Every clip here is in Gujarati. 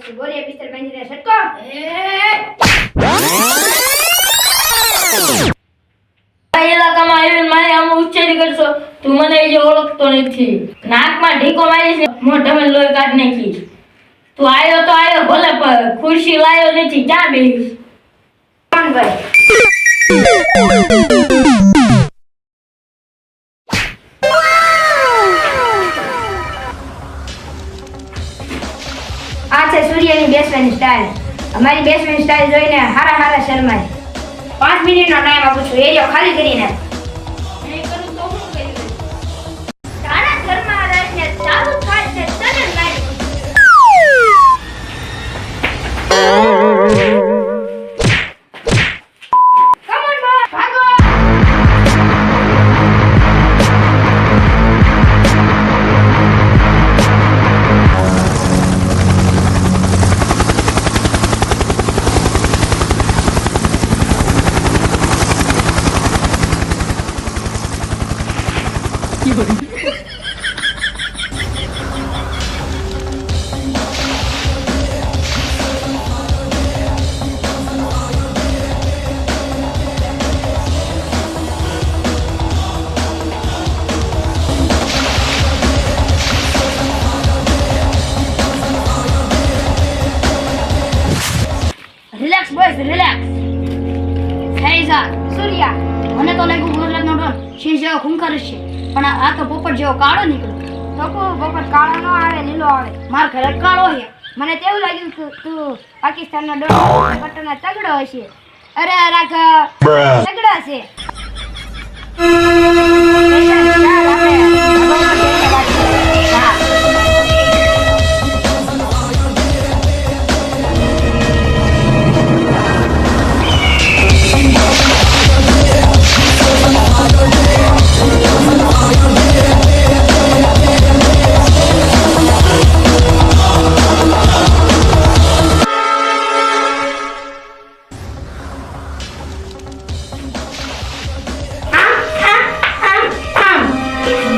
પછી ગોરીએ પિસ્તલ બાંધીને સટકો આ ઇલાકામાં આવીને મારે આમ ઉચ્ચારી કરશો તું મને એ જે ઓળખતો નથી નાકમાં ઢીકો મારીશ મોઢામાં લોહી કાઢ નાખી તું આવ્યો તો આવ્યો ભલે પણ ખુરશી લાયો નથી ક્યાં બેહીશ કોણ ભાઈ આ છે સૂર્યની બેસવાની સ્ટાઇલ અમારી બેસવાની સ્ટાઇલ જોઈને હારા હારા શર્માય 5 મિનિટનો ટાઈમ આપું છું એરિયો ખાલી કરીને નહીં કરું તો હું કરી લઈશ તારા ઘરમાં રહીને ચાલુ થાય છે તને મારી કમ ઓન ભાગો રિલેક્સ બોયસ રિલેક્સ થઈ જા સૂર્યા મને તો લાગ્યું ગુરલાનો ડોન સિંહ જેવો ખૂંખાર છે પણ આ તો પોપટ જેવો કાળો નીકળ્યો તો પોપટ કાળો ન આવે લીલો આવે માર ઘરે કાળો છે મને તેવું લાગ્યું કે તું પાકિસ્તાનનો ડોન પટના તગડો હશે અરે રાખ તગડા છે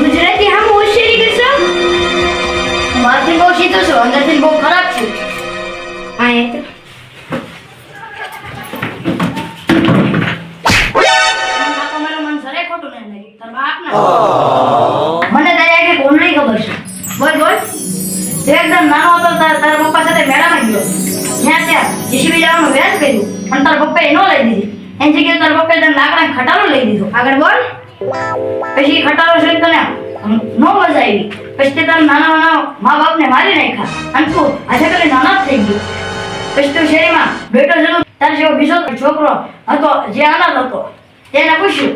ગુજરાતી હમ હોશિયારી કરશો મારથી બહુ સીધો છો અંદરથી બહુ ખરાબ છું હા એ તો મારો મન સરે ખોટું ન લાગે તાર બાપ ના મને તારી આગે કોણ નહીં ખબર છે બોલ બોલ તે એકદમ નાનો હતો તારા પપ્પા સાથે મેળામાં ગયો ત્યાં જીસીબી જવાનું વ્યાજ કર્યું પણ તારા પપ્પાએ ન લઈ દીધી એની જગ્યાએ તારા પપ્પાએ તને લાકડાનો ખટારો લઈ દીધો આગળ બોલ પછી ખટારો જોઈને તને નો મજા આવી પછી તે તારા નાના મા બાપને મારી નાખ્યા અને તું આજે કલે નાના જ થઈ ગયો પછી તું શેરીમાં બેઠો જતો તાર જેવો બીજો છોકરો હતો જે અનાથ હતો તેને પૂછ્યું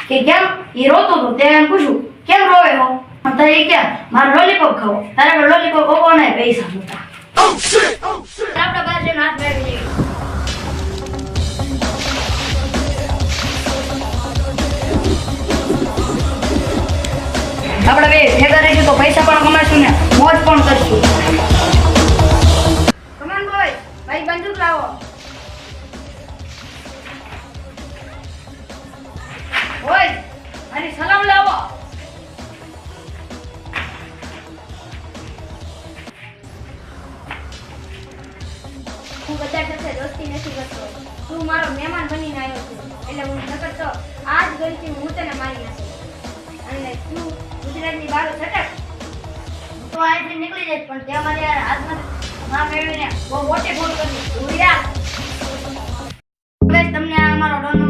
કે કેમ એ રોતો હતો તેને પૂછ્યું કેમ રોવે હો તો એ કે મારે લોલીપોપ ખાવો તારે પણ લોલીપોપ ઓકો નહીં પૈસા નતા આપણા બાજુ હાથ બેઠી જઈએ આપણે બે ભેગા રહીશું તો પૈસા પણ કમાશું ને મોજ પણ કરશું કમાન બોય ભાઈ બંદૂક લાવો ઓય મારી સલામ લાવો હું બધા સાથે દોસ્તી નથી કરતો તું મારો મહેમાન બનીને આવ્યો છું એટલે હું નકર તો આજ ગઈથી હું તને મારી નાખીશ અને તું ગુજરાતની બહાર છટક તો અહીંથી નીકળી જાય પણ ત્યાં મારે યાર હાથમાં ના મેળવીને બહુ મોટી ભૂલ કરી તું યાર તમને આ મારો ડોન